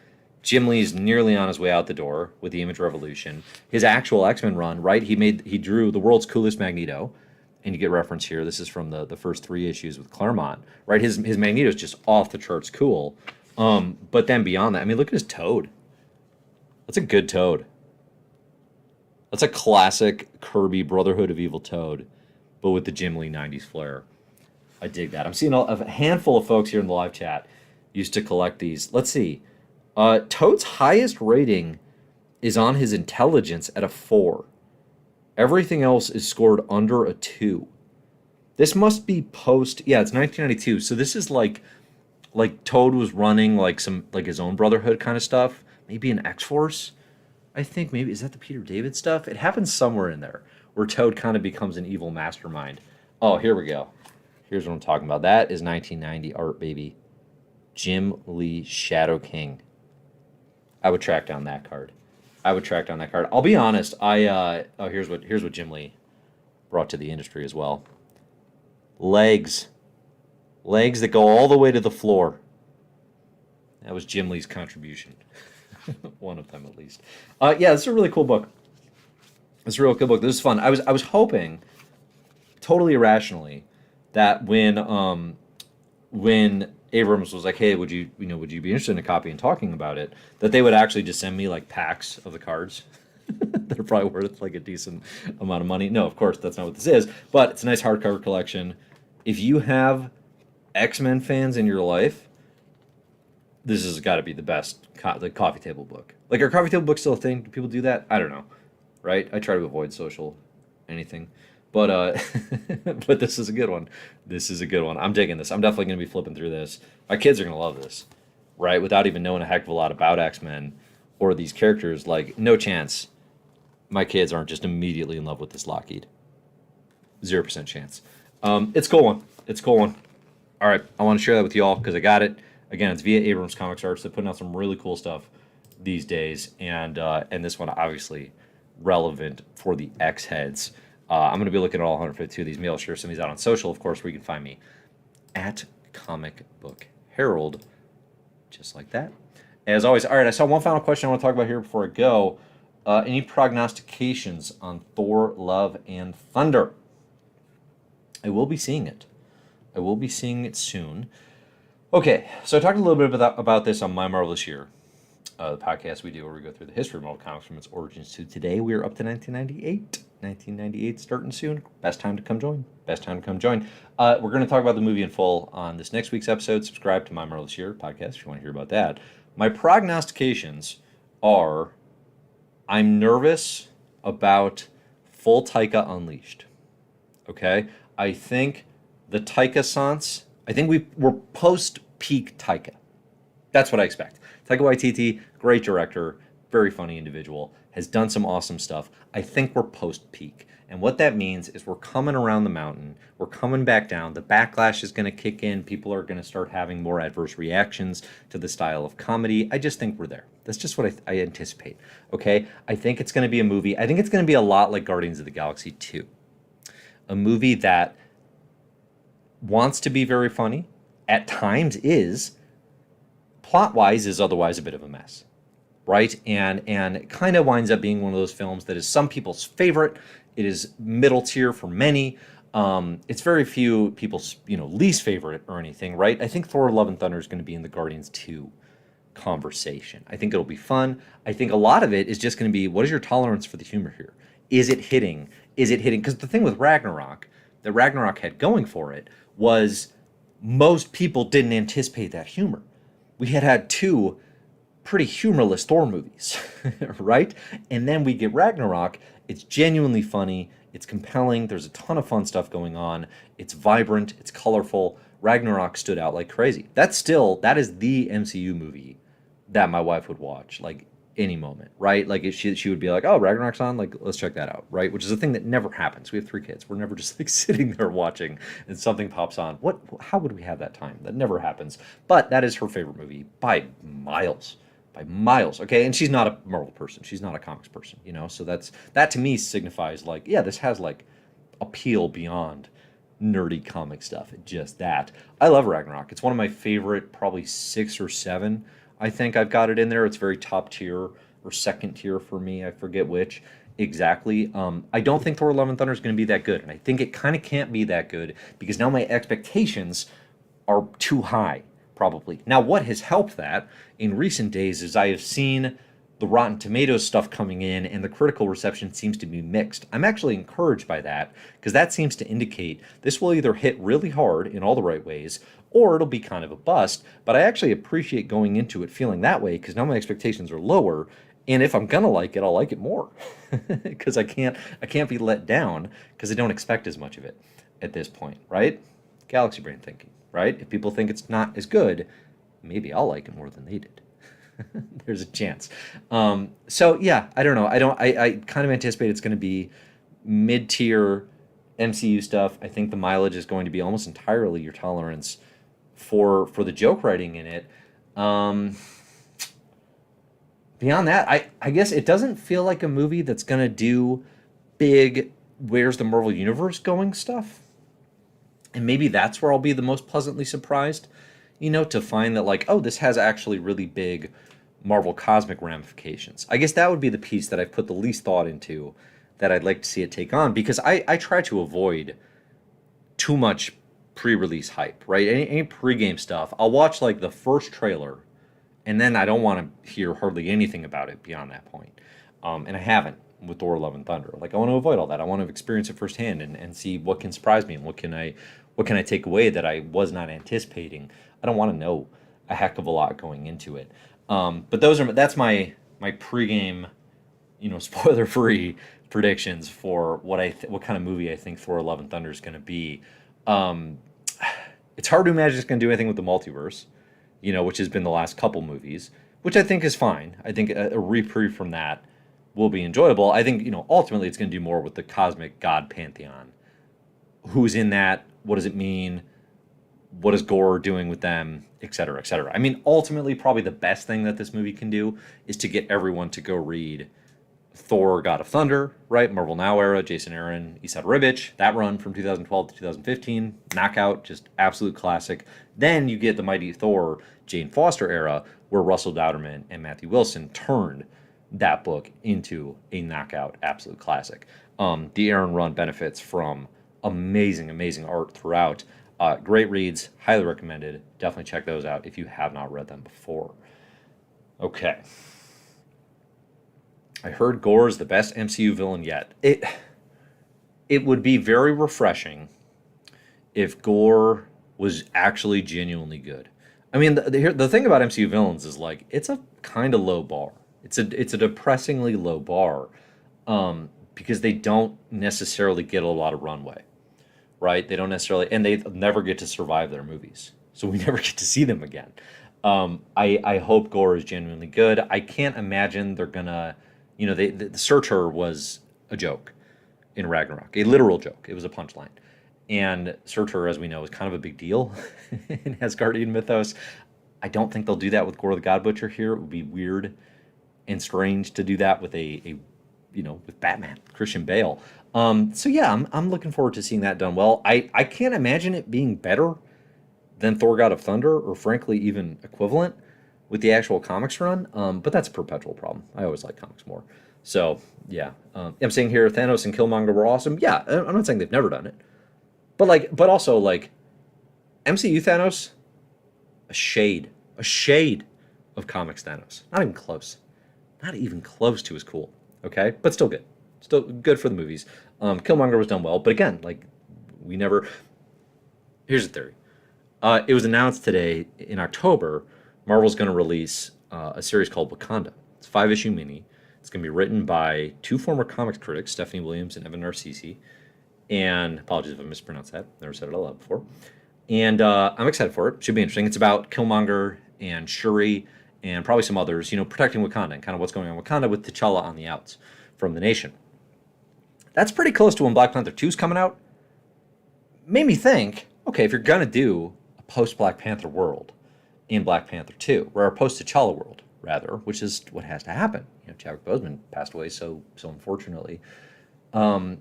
Jim Lee's nearly on his way out the door with the Image Revolution. His actual X-Men run, right? He drew the world's coolest Magneto, and you get reference here. This is from the first 3 issues with Claremont, right? His Magneto's just off the charts cool. But then beyond that, I mean, look at his Toad. That's a good Toad. That's a classic Kirby Brotherhood of Evil Toad, but with the Jim Lee 90s flair. I dig that. I'm seeing a handful of folks here in the live chat used to collect these. Let's see. Toad's highest rating is on his intelligence at a 4. Everything else is scored under a 2. This must be post. Yeah, it's 1992. So this is like Toad was running like his own Brotherhood kind of stuff. Maybe an X-Force. I think maybe is that the Peter David stuff? It happens somewhere in there where Toad kind of becomes an evil mastermind. Oh, here we go. Here's what I'm talking about. That is 1990 art, baby. Jim Lee Shadow King. I would track down that card. I'll be honest. Here's what Jim Lee brought to the industry as well. Legs that go all the way to the floor. That was Jim Lee's contribution. One of them, at least. Yeah, this is a really cool book. This is fun. I was hoping, totally irrationally, that when Abrams was like, "Hey, would you be interested in a copy and talking about it?" that they would actually just send me like packs of the cards that are probably worth like a decent amount of money. No, of course, that's not what this is. But it's a nice hardcover collection. If you have X-Men fans in your life, this has got to be the best coffee table book. Like, are coffee table books still a thing? Do people do that? I don't know. Right? I try to avoid social anything. But but this is a good one. I'm digging this. I'm definitely going to be flipping through this. My kids are going to love this, right? Without even knowing a heck of a lot about X-Men or these characters, like, no chance my kids aren't just immediately in love with this Lockheed. 0% chance. It's a cool one. All right, I want to share that with you all because I got it. Again, it's via Abrams Comics Arts. They're putting out some really cool stuff these days, and this one obviously relevant for the X heads. I'm going to be looking at all 152 of these. Maybe I'll share some of these out on social, of course, where you can find me at Comic Book Herald, just like that. As always, all right, I saw one final question I want to talk about here before I go. Any prognostications on Thor, Love, and Thunder? I will be seeing it. Soon. Okay, so I talked a little bit about this on My Marvelous Year, the podcast we do where we go through the history of Marvel Comics from its origins to today. We are up to 1998. 1998 starting soon. Best time to come join. We're going to talk about the movie in full on this next week's episode. Subscribe to My Marvelous Year podcast if you want to hear about that. My prognostications are I'm nervous about full Taika Unleashed. Okay? I think the Taika-sance, we're post-peak Taika. That's what I expect. Taika Waititi, great director, very funny individual, has done some awesome stuff. I think we're post-peak. And what that means is we're coming around the mountain. We're coming back down. The backlash is going to kick in. People are going to start having more adverse reactions to the style of comedy. I just think we're there. That's just what I anticipate. Okay? I think it's going to be a movie. I think it's going to be a lot like Guardians of the Galaxy 2. A movie that wants to be very funny, at times is, plot-wise is otherwise a bit of a mess, right? And it kind of winds up being one of those films that is some people's favorite. It is middle tier for many. It's very few people's least favorite or anything, right? I think Thor: Love and Thunder is going to be in the Guardians 2 conversation. I think it'll be fun. I think a lot of it is just going to be, what is your tolerance for the humor here? Is it hitting? Because the thing with Ragnarok that Ragnarok had going for it was most people didn't anticipate that humor. We had 2 pretty humorless Thor movies, right? And then we get Ragnarok. It's genuinely funny. It's compelling. There's a ton of fun stuff going on. It's vibrant. It's colorful. Ragnarok stood out like crazy. That is the MCU movie that my wife would watch, like, any moment, right? Like, if she would be like, "Oh, Ragnarok's on, like, let's check that out," right? Which is a thing that never happens. We have 3 kids. We're never just like sitting there watching and something pops on. How would we have that time? That never happens. But that is her favorite movie by miles. Okay? And she's not a Marvel person. She's not a comics person, So that to me signifies, like, yeah, this has like appeal beyond nerdy comic stuff. Just that. I love Ragnarok. It's one of my favorite, probably 6 or 7. I think I've got it in there. It's very top tier or second tier for me. I forget which exactly. I don't think Thor: Love and Thunder is going to be that good. And I think it kind of can't be that good because now my expectations are too high, probably. Now, what has helped that in recent days is I have seen the Rotten Tomatoes stuff coming in and the critical reception seems to be mixed. I'm actually encouraged by that because that seems to indicate this will either hit really hard in all the right ways or it'll be kind of a bust. But I actually appreciate going into it feeling that way because now my expectations are lower. And if I'm gonna like it, I'll like it more because I can't be let down because I don't expect as much of it at this point, right? Galaxy brain thinking, right? If people think it's not as good, maybe I'll like it more than they did. There's a chance. So yeah, I don't know. I kind of anticipate it's going to be mid-tier MCU stuff. I think the mileage is going to be almost entirely your tolerance for the joke writing in it. Beyond that, I guess it doesn't feel like a movie that's going to do big, where's the Marvel Universe going stuff. And maybe that's where I'll be the most pleasantly surprised, to find that like, oh, this has actually really big Marvel cosmic ramifications. I guess that would be the piece that I've put the least thought into that I'd like to see it take on because I try to avoid too much pre-release hype, right? Any pre-game stuff. I'll watch like the first trailer and then I don't want to hear hardly anything about it beyond that point. And I haven't with Thor: Love and Thunder. Like I want to avoid all that. I want to experience it firsthand and see what can surprise me and what can I take away that I was not anticipating. I don't want to know a heck of a lot going into it. But that's my pregame, spoiler-free predictions for what kind of movie I think Thor: Love and Thunder is going to be. It's hard to imagine it's going to do anything with the multiverse, which has been the last couple movies, which I think is fine. I think a reprieve from that will be enjoyable. I think ultimately it's going to do more with the cosmic god pantheon. Who's in that? What does it mean? What is Gore doing with them, et cetera, et cetera. I mean, ultimately, probably the best thing that this movie can do is to get everyone to go read Thor: God of Thunder, right? Marvel Now era, Jason Aaron, Esad Ribic, that run from 2012 to 2015, knockout, just absolute classic. Then you get the Mighty Thor, Jane Foster era, where Russell Dowderman and Matthew Wilson turned that book into a knockout, absolute classic. The Aaron run benefits from amazing, amazing art throughout. Great reads, highly recommended. Definitely check those out if you have not read them before. Okay. I heard Gore is the best MCU villain yet. It would be very refreshing if Gore was actually genuinely good. I mean, the thing about MCU villains is like it's a kind of low bar. It's a depressingly low bar because they don't necessarily get a lot of runway. Right? They don't necessarily, and they never get to survive their movies. So we never get to see them again. I hope Gore is genuinely good. I can't imagine they're gonna, the Searcher was a joke in Ragnarok, a literal joke. It was a punchline. And Searcher, as we know, is kind of a big deal in Asgardian mythos. I don't think they'll do that with Gore the God Butcher here. It would be weird and strange to do that with with Batman, Christian Bale. So yeah, I'm looking forward to seeing that done well. I can't imagine it being better than Thor: God of Thunder, or frankly even equivalent with the actual comics run. But that's a perpetual problem. I always like comics more. So yeah, I'm saying here Thanos and Killmonger were awesome. Yeah, I'm not saying they've never done it, but also MCU Thanos, a shade of comics Thanos. Not even close to as cool. Okay, but still good. Still good for the movies. Killmonger was done well, but again, we never. Here's the theory. It was announced today in October. Marvel's going to release a series called Wakanda. It's a 5-issue mini. It's going to be written by 2 former comics critics, Stephanie Williams and Evan Narcisi. And apologies if I mispronounced that. Never said it out loud before. And I'm excited for it. Should be interesting. It's about Killmonger and Shuri and probably some others, protecting Wakanda and kind of what's going on in Wakanda with T'Challa on the outs from the nation. That's pretty close to when Black Panther 2 is coming out. Made me think, okay, if you're going to do a post-Black Panther world in Black Panther 2, or a post-T'Challa world, rather, which is what has to happen. Chadwick Boseman passed away so unfortunately. You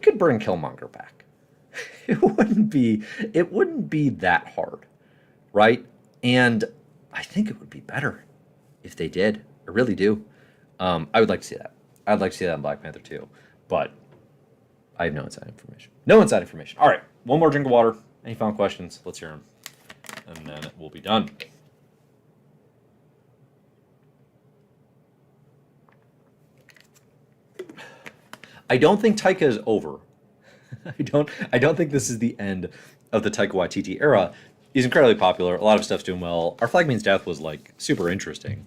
could bring Killmonger back. It wouldn't be that hard, right? And I think it would be better if they did. I really do. I would like to see that. I'd like to see that in Black Panther 2, but I have no inside information. No inside information. All right, one more drink of water. Any final questions? Let's hear them, and then we'll be done. I don't think Taika is over. I don't think this is the end of the Taika Waititi era. He's incredibly popular. A lot of stuff's doing well. Our Flag Means Death was like super interesting.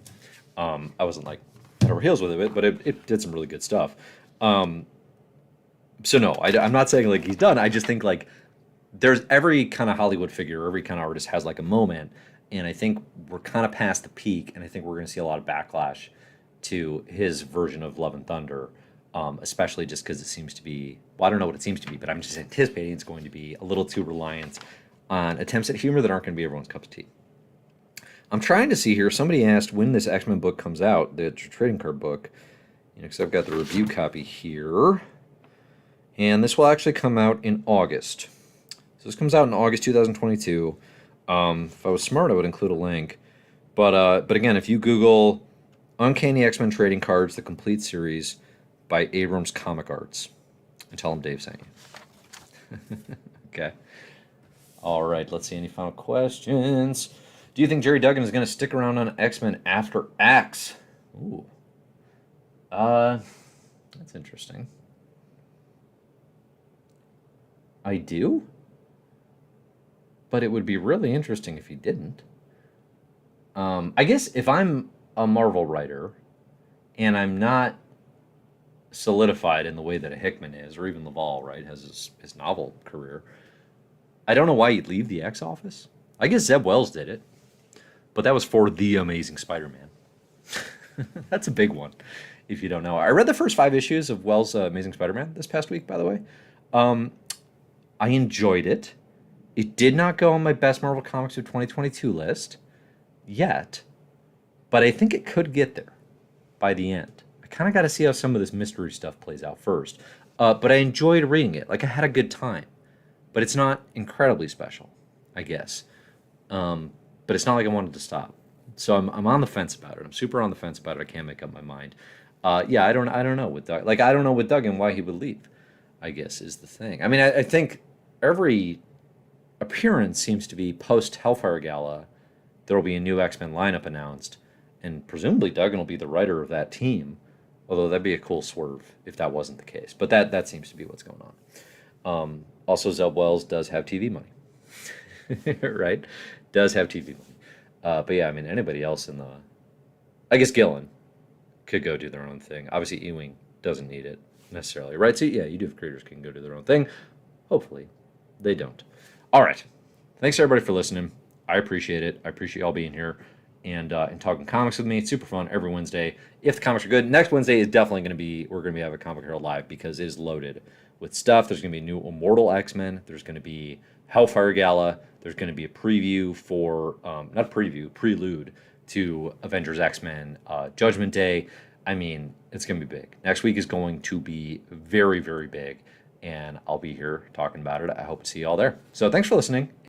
I wasn't like head over heels with it, but it did some really good stuff. So no, I'm not saying like he's done. I just think like there's every kind of Hollywood figure, every kind of artist has like a moment, and I think we're kind of past the peak, and I think we're going to see a lot of backlash to his version of Love and Thunder, especially just because it seems to be. Well, I don't know what it seems to be, but I'm just anticipating it's going to be a little too reliant on attempts at humor that aren't going to be everyone's cup of tea. I'm trying to see here. Somebody asked when this X-Men book comes out, the trading card book. Because I've got the review copy here, and this will actually come out in August. So this comes out in August 2022. If I was smart, I would include a link. But again, if you Google Uncanny X-Men Trading Cards, the complete series by Abrams Comic Arts, and tell them Dave sent you. Okay. All right, let's see. Any final questions? Do you think Jerry Duggan is going to stick around on X-Men after X? Ooh. That's interesting. I do? But it would be really interesting if he didn't. I guess if I'm a Marvel writer and I'm not solidified in the way that a Hickman is, or even Laval, right, has his novel career, I don't know why you'd leave the X office. I guess Zeb Wells did it, but that was for The Amazing Spider-Man. That's a big one, if you don't know. I read the first 5 issues of Wells' Amazing Spider-Man this past week, by the way. I enjoyed it. It did not go on my best Marvel Comics of 2022 list yet, but I think it could get there by the end. I kind of got to see how some of this mystery stuff plays out first. But I enjoyed reading it. Like, I had a good time. But it's not incredibly special, I guess. But it's not like I wanted to stop. So I'm on the fence about it. I'm super on the fence about it. I can't make up my mind. Yeah, I don't know with Doug. Like, I don't know with Duggan why he would leave, I guess, is the thing. I mean, I think every appearance seems to be post Hellfire Gala. There will be a new X-Men lineup announced, and presumably Duggan will be the writer of that team. Although that'd be a cool swerve if that wasn't the case. But that seems to be what's going on. Also, Zeb Wells does have TV money, right? Does have TV money. But yeah, I mean, anybody else in the, I guess Gillen could go do their own thing. Obviously, Ewing doesn't need it necessarily, right? So yeah, you do have creators can go do their own thing. Hopefully, they don't. All right. Thanks everybody for listening. I appreciate it. I appreciate y'all being here and talking comics with me. It's super fun every Wednesday. If the comics are good, next Wednesday is definitely going to be, we're going to have a Comic Book Herald live because it is loaded with stuff. There's going to be a new Immortal X-Men. There's going to be Hellfire Gala. There's going to be a preview for, not a preview, prelude to Avengers X-Men Judgment Day. I mean, it's going to be big. Next week is going to be very, very big, and I'll be here talking about it. I hope to see you all there. So thanks for listening.